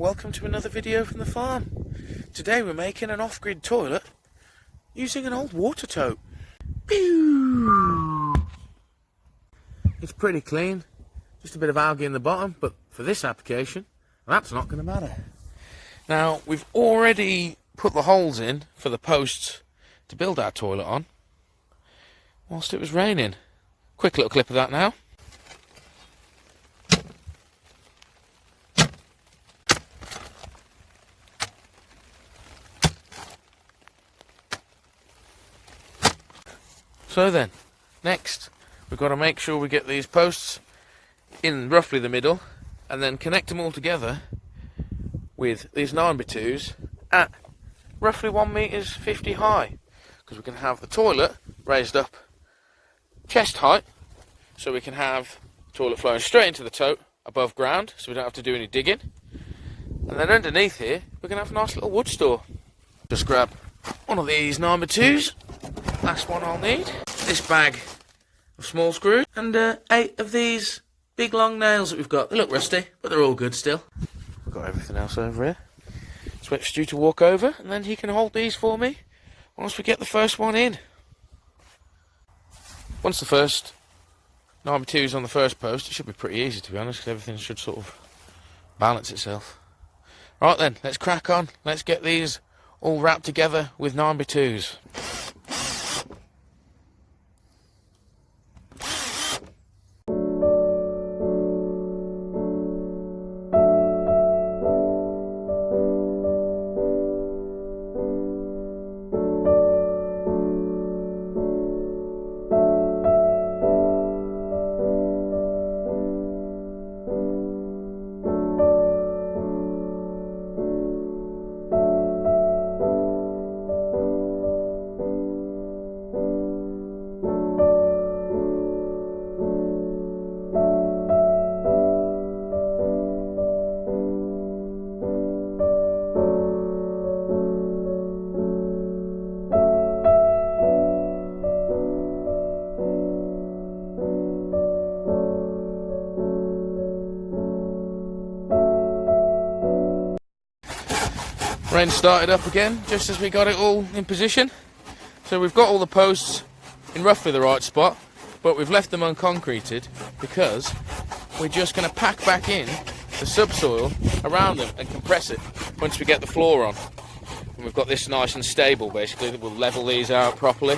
welcome to another video from the farm. Today we're making an off-grid toilet using an old water tote. Pew! It's pretty clean, just a bit of algae in the bottom, but for this application, that's not going to matter. Now, we've already put the holes in for the posts to build our toilet on, whilst it was raining. Quick little clip of that now. So then, next, we've got to make sure we get these posts in roughly the middle, and then connect them all together with these 9x2s at roughly 1.50 meters high, because we can have the toilet raised up chest height, so we can have the toilet flowing straight into the tote above ground, so we don't have to do any digging. And then underneath here, we can have a nice little wood store. Just grab one of these 9x2s. Last one I'll need. This bag of small screws and 8 of these big long nails that we've got. They look rusty, but they're all good still. We've got everything else over here. Just wait for Stu to walk over, and then he can hold these for me once we get the first one in. Once the first 9x2 is on the first post, it should be pretty easy, to be honest, because everything should sort of balance itself. Right then, let's crack on. Let's get these all wrapped together with 9x2s. Rain started up again just as we got it all in position. So we've got all the posts in roughly the right spot, but we've left them unconcreted because we're just going to pack back in the subsoil around them and compress it once we get the floor on. And we've got this nice and stable basically, that will level these out properly.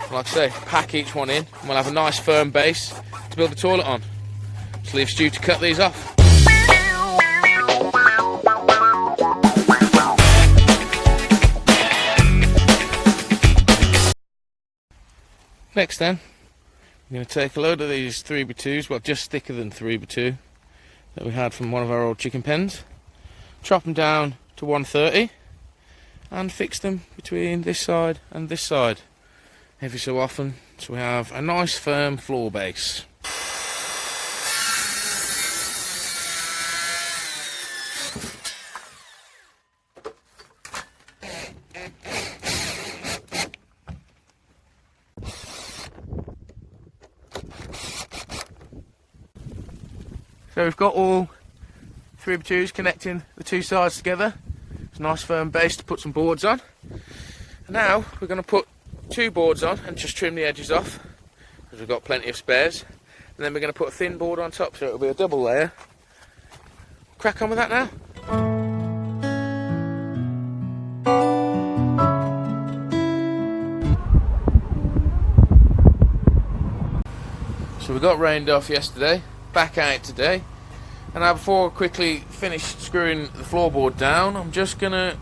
And like I say, pack each one in and we'll have a nice firm base to build the toilet on. Just leave Stu to cut these off. Next then, I'm going to take a load of these 3x2s, well just thicker than 3x2 that we had from one of our old chicken pens, chop them down to 130 and fix them between this side and this side every so often, so we have a nice firm floor base. So we've got all 3x2s connecting the two sides together. It's a nice firm base to put some boards on. And now we're going to put 2 boards on and just trim the edges off, because we've got plenty of spares. And then we're going to put a thin board on top, so it'll be a double layer. Crack on with that now. So we got rained off yesterday. Back out today, and now before I quickly finish screwing the floorboard down, I'm just gonna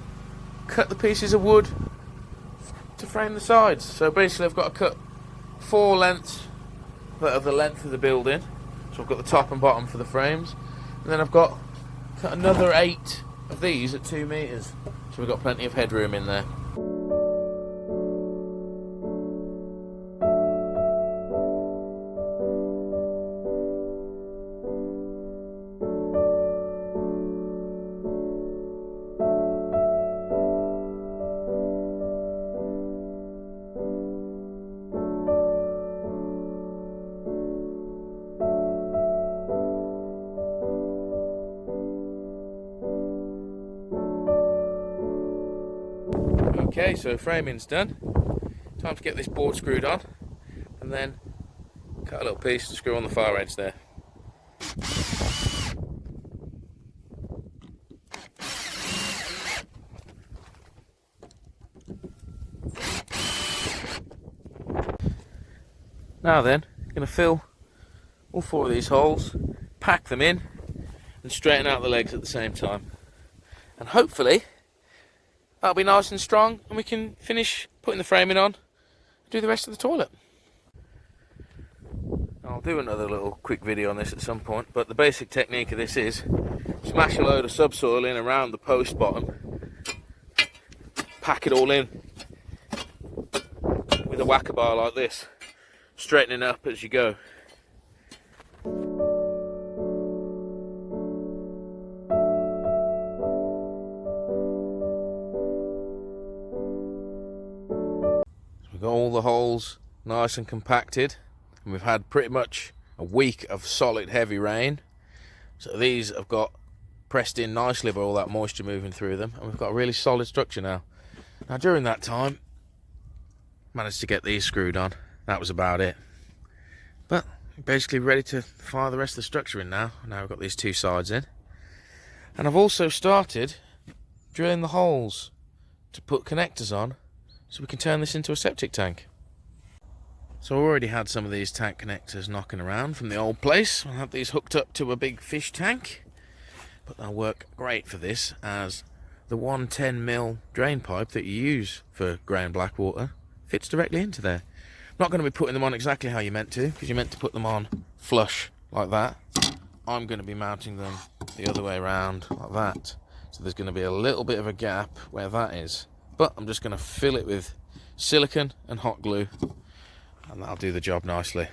cut the pieces of wood to frame the sides. So basically I've got to cut 4 lengths that are the length of the building, so I've got the top and bottom for the frames, and then I've got cut another 8 of these at 2 meters, so we've got plenty of headroom in there. Okay, so framing's done. Time to get this board screwed on, and then cut a little piece to screw on the far edge there. Now then, I'm going to fill all 4 of these holes, pack them in, and straighten out the legs at the same time. And hopefully that'll be nice and strong, and we can finish putting the framing on and do the rest of the toilet. I'll do another little quick video on this at some point, but the basic technique of this is smash a load of subsoil in around the post bottom, pack it all in with a whacker bar like this, straightening up as you go. We've got all the holes nice and compacted, and we've had pretty much a week of solid heavy rain, so these have got pressed in nicely by all that moisture moving through them, and we've got a really solid structure now. Now during that time, managed to get these screwed on. That was about it. But basically ready to fire the rest of the structure in now. Now we've got these 2 sides in. And I've also started drilling the holes to put connectors on so we can turn this into a septic tank. So I already had some of these tank connectors knocking around from the old place. I had these hooked up to a big fish tank. But they'll work great for this, as the 110mm drain pipe that you use for grey and black water fits directly into there. I'm not going to be putting them on exactly how you're meant to, because you're meant to put them on flush like that. I'm going to be mounting them the other way around like that. So there's going to be a little bit of a gap where that is. But I'm just going to fill it with silicone and hot glue, and that'll do the job nicely.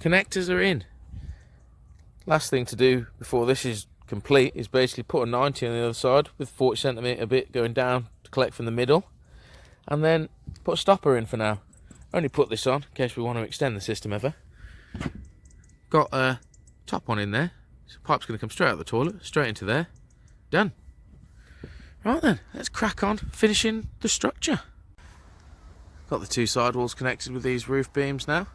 Connectors are in. Last thing to do before this is complete is basically put a 90 on the other side with 40cm bit going down to collect from the middle, and then put a stopper in for now. Only put this on in case we want to extend the system ever. Got a top one in there, so the pipe's going to come straight out of the toilet, straight into there. Done. Right then, let's crack on finishing the structure. Got the 2 sidewalls connected with these roof beams now.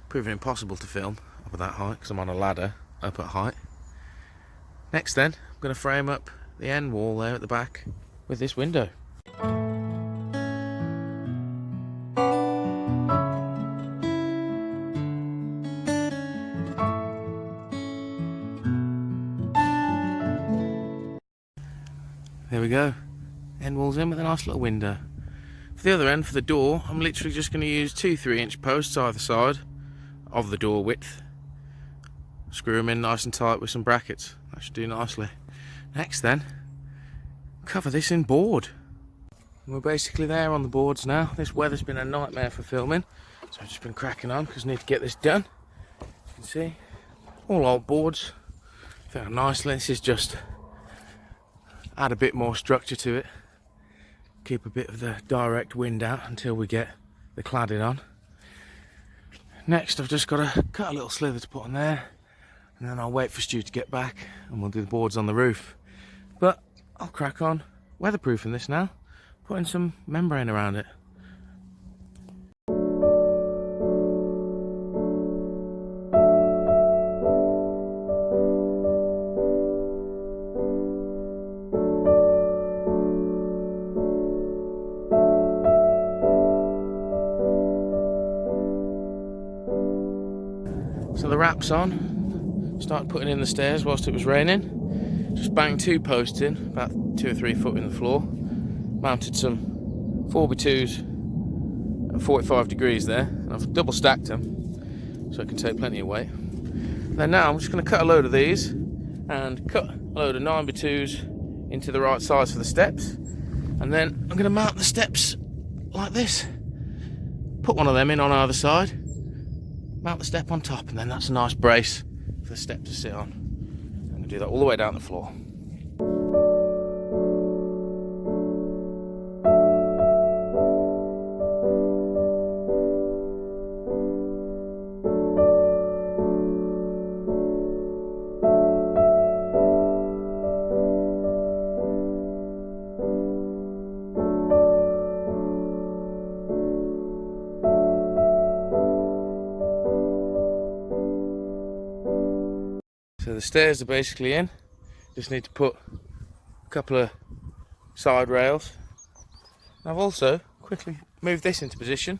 Proving impossible to film up at that height because I'm on a ladder up at height. Next then, I'm going to frame up the end wall there at the back with this window. There we go. End wall's in with a nice little window. For the other end, for the door, I'm literally just going to use 2 3-inch posts either side of the door width. Screw them in nice and tight with some brackets. That should do nicely. Next then, cover this in board. We're basically there on the boards now. This weather's been a nightmare for filming, so I've just been cracking on because I need to get this done. You can see, all old boards. Fit nicely. This is just add a bit more structure to it. Keep a bit of the direct wind out until we get the cladding on. Next, I've just got to cut a little slither to put on there, and then I'll wait for Stu to get back and we'll do the boards on the roof. But I'll crack on weatherproofing this now, putting some membrane around it. So the wrap's on. Started putting in the stairs whilst it was raining. Just banged 2 posts in, about 2 or 3 foot in the floor. Mounted some 4x2s at 45 degrees there. And I've double stacked them so it can take plenty of weight. Then now I'm just going to cut a load of these and cut a load of 9x2s into the right size for the steps. And then I'm going to mount the steps like this. put one of them in on either side, mount the step on top, and then that's a nice brace for the step to sit on. I'm going to do that all the way down the floor. So the stairs are basically in. Just need to put a couple of side rails. I've also quickly moved this into position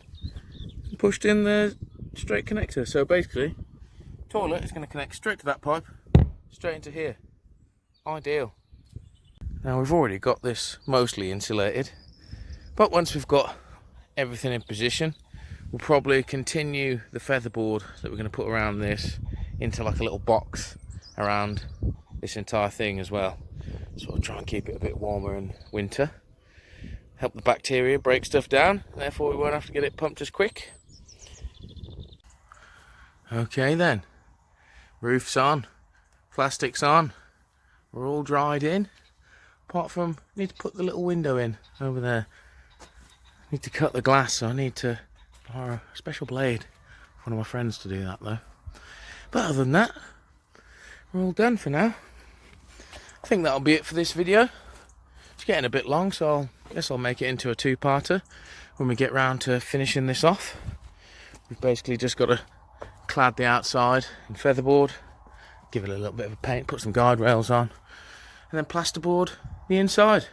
and pushed in the straight connector. So basically, toilet is going to connect straight to that pipe, straight into here. Ideal. Now we've already got this mostly insulated, but once we've got everything in position, we'll probably continue the featherboard that we're going to put around this into like a little box around this entire thing as well. So we'll try and keep it a bit warmer in winter, help the bacteria break stuff down, therefore we won't have to get it pumped as quick. Okay then, roof's on, plastic's on, we're all dried in, apart from need to put the little window in over there. Need to cut the glass, so I need to borrow a special blade for one of my friends to do that though. But other than that, we're all done for now. I think that'll be it for this video. It's getting a bit long, so I guess I'll make it into a two-parter when we get round to finishing this off. We've basically just got to clad the outside in featherboard, give it a little bit of a paint, put some guide rails on, and then plasterboard the inside.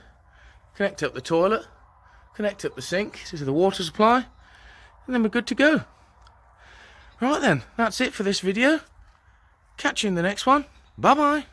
Connect up the toilet, connect up the sink to the water supply, and then we're good to go. Right then, that's it for this video. Catch you in the next one. Bye bye.